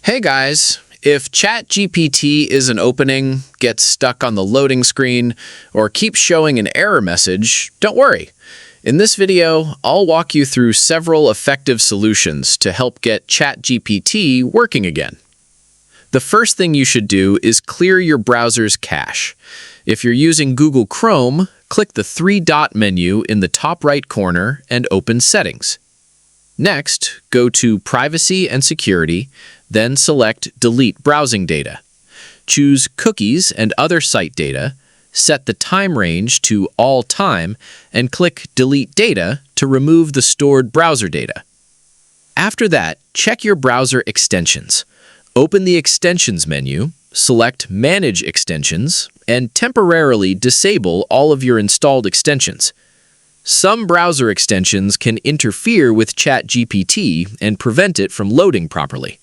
Hey guys, if ChatGPT isn't opening, gets stuck on the loading screen, or keeps showing an error message, don't worry. In this video, I'll walk you through several effective solutions to help get ChatGPT working again. The first thing you should do is clear your browser's cache. If you're using Google Chrome, click the three-dot menu in the top right corner and open Settings. Next, go to Privacy and Security, then select Delete Browsing Data. Choose Cookies and Other Site Data, set the time range to All Time, and click Delete Data to remove the stored browser data. After that, check your browser extensions. Open the Extensions menu, select Manage Extensions, and temporarily disable all of your installed extensions. Some browser extensions can interfere with ChatGPT and prevent it from loading properly.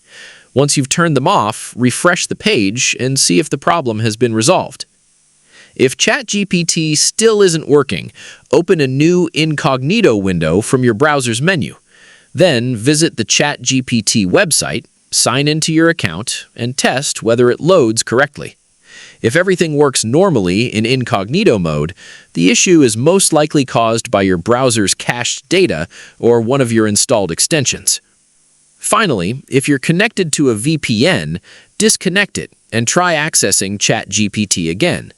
Once you've turned them off, refresh the page and see if the problem has been resolved. If ChatGPT still isn't working, open a new incognito window from your browser's menu. Then visit the ChatGPT website, sign into your account, and test whether it loads correctly. If everything works normally in incognito mode, the issue is most likely caused by your browser's cached data or one of your installed extensions. Finally, if you're connected to a VPN, disconnect it and try accessing ChatGPT again.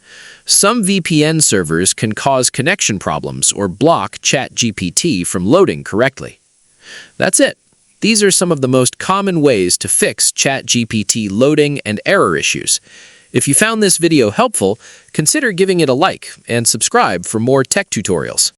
Some VPN servers can cause connection problems or block ChatGPT from loading correctly. That's it. These are some of the most common ways to fix ChatGPT loading and error issues. If you found this video helpful, consider giving it a like and subscribe for more tech tutorials.